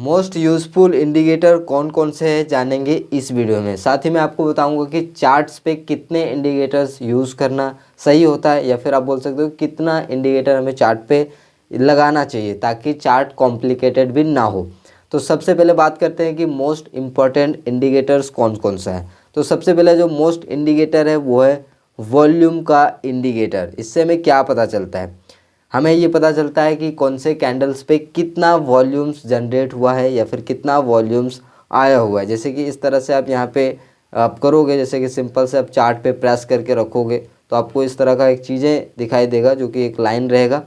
Most useful indicator कौन कौन से हैं जानेंगे इस वीडियो में। साथ ही मैं आपको बताऊंगा कि चार्ट्स पे कितने इंडिकेटर्स यूज़ करना सही होता है, या फिर आप बोल सकते हो कितना इंडिकेटर हमें चार्ट पे लगाना चाहिए ताकि चार्ट कॉम्प्लिकेटेड भी ना हो। तो सबसे पहले बात करते हैं कि मोस्ट इम्पॉर्टेंट इंडिकेटर्स कौन कौन सा है। तो सबसे पहले जो मोस्ट इंडिकेटर है वो है वॉल्यूम का इंडिकेटर। इससे हमें क्या पता चलता है, हमें ये पता चलता है कि कौन से कैंडल्स पे कितना वॉल्यूम्स जनरेट हुआ है या फिर कितना वॉल्यूम्स आया हुआ है। जैसे कि इस तरह से आप यहाँ पे आप करोगे, जैसे कि सिंपल से आप चार्ट पे प्रेस करके रखोगे तो आपको इस तरह का एक चीज़ें दिखाई देगा जो कि एक लाइन रहेगा।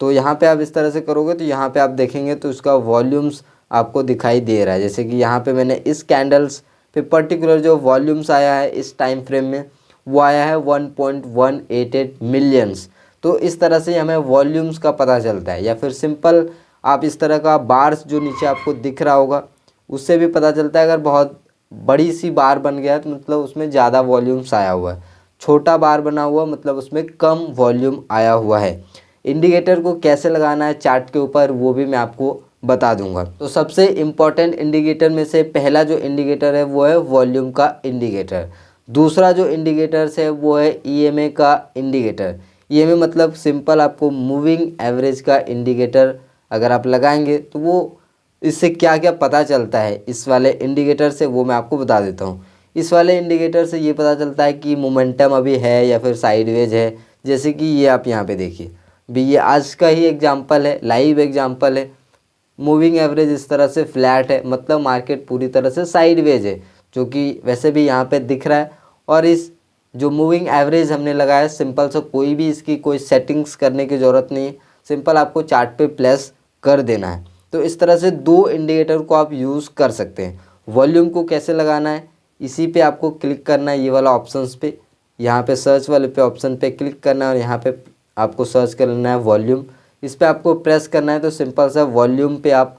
तो यहाँ पे आप इस तरह से करोगे तो यहाँ पे आप देखेंगे तो उसका वॉल्यूम्स आपको दिखाई दे रहा है। जैसे कि यहाँ पे मैंने इस कैंडल्स पे पर्टिकुलर जो वॉल्यूम्स आया है इस टाइम फ्रेम में वो आया है 1.188 मिलियंस। तो इस तरह से हमें वॉल्यूम्स का पता चलता है। या फिर सिंपल आप इस तरह का बार्स जो नीचे आपको दिख रहा होगा उससे भी पता चलता है। अगर बहुत बड़ी सी बार बन गया है तो मतलब उसमें ज़्यादा वॉल्यूम्स आया हुआ है, छोटा बार बना हुआ मतलब उसमें कम वॉल्यूम आया हुआ है। इंडिकेटर को कैसे लगाना है चार्ट के ऊपर वो भी मैं आपको बता दूंगा। तो सबसे इम्पॉर्टेंट इंडिकेटर में से पहला जो इंडिकेटर है वो है वॉल्यूम का इंडिकेटर। दूसरा जो इंडिकेटर्स है वो है ईएमए का इंडिकेटर। ईएमए मतलब सिंपल आपको मूविंग एवरेज का इंडिकेटर अगर आप लगाएंगे तो वो इससे क्या क्या पता चलता है इस वाले इंडिकेटर से वो मैं आपको बता देता हूँ। इस वाले इंडिकेटर से ये पता चलता है कि मोमेंटम अभी है या फिर साइडवेज है। जैसे कि ये आप यहाँ पे देखिए, भी ये आज का ही एग्जांपल है, लाइव एग्जांपल है। मूविंग एवरेज इस तरह से फ्लैट है मतलब मार्केट पूरी तरह से साइडवेज है, जो कि वैसे भी यहाँ पे दिख रहा है। और इस जो मूविंग एवरेज हमने लगाया सिंपल से कोई भी इसकी कोई सेटिंग्स करने की ज़रूरत नहीं है, सिंपल आपको चार्ट पे प्लेस कर देना है। तो इस तरह से दो इंडिकेटर को आप यूज़ कर सकते हैं। वॉल्यूम को कैसे लगाना है, इसी पे आपको क्लिक करना है, ये वाला ऑप्शंस पे, यहाँ पे सर्च वाले पे ऑप्शन पे क्लिक करना है और यहाँ पे आपको सर्च कर लेना है वॉल्यूम। इस पर आपको प्रेस करना है तो सिंपल सा वॉल्यूम पे आप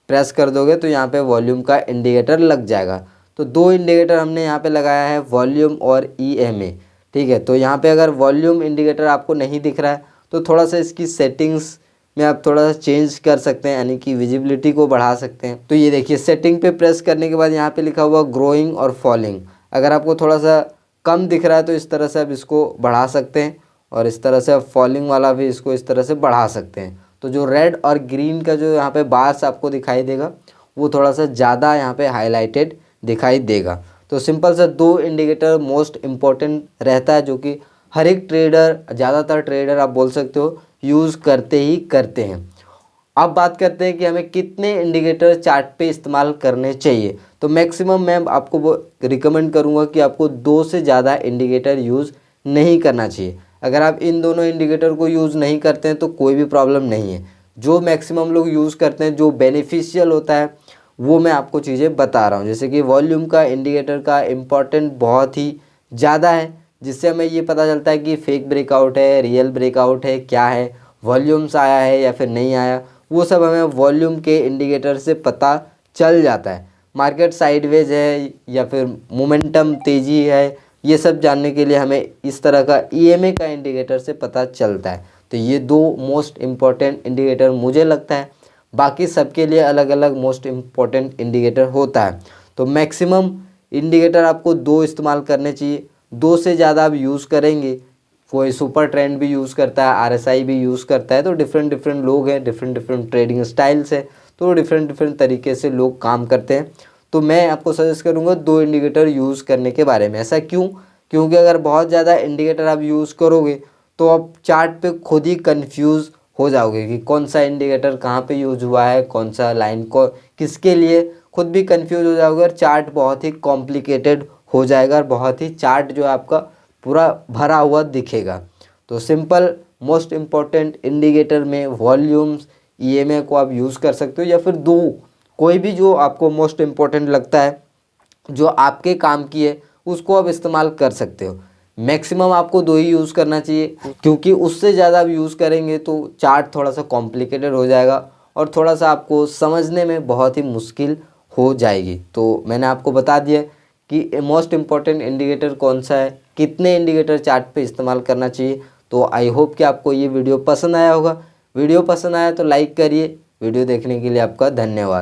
प्रेस कर दोगे तो यहाँ पे वॉल्यूम का इंडिकेटर लग जाएगा। तो दो इंडिकेटर हमने यहाँ पे लगाया है, वॉल्यूम और ईएमए। ठीक है, तो यहाँ पे अगर वॉल्यूम इंडिकेटर आपको नहीं दिख रहा है तो थोड़ा सा इसकी सेटिंग्स में आप थोड़ा सा चेंज कर सकते हैं, यानी कि विजिबिलिटी को बढ़ा सकते हैं। तो ये देखिए सेटिंग पे प्रेस करने के बाद यहाँ पे लिखा हुआ ग्रोइंग और फॉलिंग। अगर आपको थोड़ा सा कम दिख रहा है तो इस तरह से आप इसको बढ़ा सकते हैं, और इस तरह से आप फॉलिंग वाला भी इसको इस तरह से बढ़ा सकते हैं। तो जो रेड और ग्रीन का जो यहाँ पे बार्स आपको दिखाई देगा वो थोड़ा सा ज़्यादा यहाँ पे हाईलाइटेड दिखाई देगा। तो सिंपल सा दो इंडिकेटर मोस्ट इम्पॉर्टेंट रहता है जो कि हर एक ट्रेडर, ज़्यादातर ट्रेडर आप बोल सकते हो, यूज़ करते ही करते हैं। अब बात करते हैं कि हमें कितने इंडिकेटर चार्ट पे इस्तेमाल करने चाहिए। तो मैक्सिमम मैं आपको वो रिकमेंड करूँगा कि आपको 2 से ज़्यादा इंडिकेटर यूज़ नहीं करना चाहिए। अगर आप इन दोनों इंडिकेटर को यूज़ नहीं करते हैं तो कोई भी प्रॉब्लम नहीं है। जो मैक्सिमम लोग यूज़ करते हैं, जो बेनिफिशियल होता है, वो मैं आपको चीज़ें बता रहा हूँ। जैसे कि वॉल्यूम का इंडिकेटर का इम्पोर्टेंट बहुत ही ज़्यादा है, जिससे हमें ये पता चलता है कि फेक ब्रेकआउट है, रियल ब्रेकआउट है, क्या है, वॉल्यूम्स आया है या फिर नहीं आया, वो सब हमें वॉल्यूम के इंडिकेटर से पता चल जाता है। मार्केट साइडवेज है या फिर मोमेंटम तेज़ी है, ये सब जानने के लिए हमें इस तरह का ईएमए का इंडिकेटर से पता चलता है। तो ये दो मोस्ट इम्पॉर्टेंट इंडिकेटर मुझे लगता है, बाकी सबके लिए अलग अलग मोस्ट इम्पॉर्टेंट इंडिकेटर होता है। तो मैक्सिमम इंडिकेटर आपको 2 इस्तेमाल करने चाहिए। 2 से ज़्यादा आप यूज़ करेंगे, कोई सुपर ट्रेंड भी यूज़ करता है, आरएसआई भी यूज़ करता है, तो डिफरेंट डिफरेंट लोग हैं, डिफरेंट डिफरेंट ट्रेडिंग स्टाइल्स है, तो डिफरेंट डिफरेंट तरीके से लोग काम करते हैं। तो मैं आपको सजेस्ट करूँगा 2 इंडिकेटर यूज़ करने के बारे में। ऐसा क्यों? क्योंकि अगर बहुत ज़्यादा इंडिकेटर आप यूज़ करोगे तो आप चार्ट पे खुद ही कंफ्यूज हो जाओगे कि कौन सा इंडिकेटर कहाँ पे यूज हुआ है, कौन सा लाइन को किसके लिए, खुद भी कंफ्यूज हो जाओगे और चार्ट बहुत ही कॉम्प्लिकेटेड हो जाएगा और बहुत ही चार्ट जो है आपका पूरा भरा हुआ दिखेगा। तो सिंपल मोस्ट इम्पॉर्टेंट इंडिकेटर में वॉल्यूम्स, ईएमए को आप यूज़ कर सकते हो, या फिर 2 कोई भी जो आपको मोस्ट इम्पॉर्टेंट लगता है जो आपके काम की है उसको आप इस्तेमाल कर सकते हो। मैक्सिमम आपको 2 ही यूज़ करना चाहिए, क्योंकि उससे ज़्यादा आप यूज़ करेंगे तो चार्ट थोड़ा सा कॉम्प्लिकेटेड हो जाएगा और थोड़ा सा आपको समझने में बहुत ही मुश्किल हो जाएगी। तो मैंने आपको बता दिया कि मोस्ट इम्पॉर्टेंट इंडिकेटर कौन सा है, कितने इंडिकेटर चार्ट पे इस्तेमाल करना चाहिए। तो आई होप कि आपको ये वीडियो पसंद आया होगा। वीडियो पसंद आया तो लाइक करिए। वीडियो देखने के लिए आपका धन्यवाद।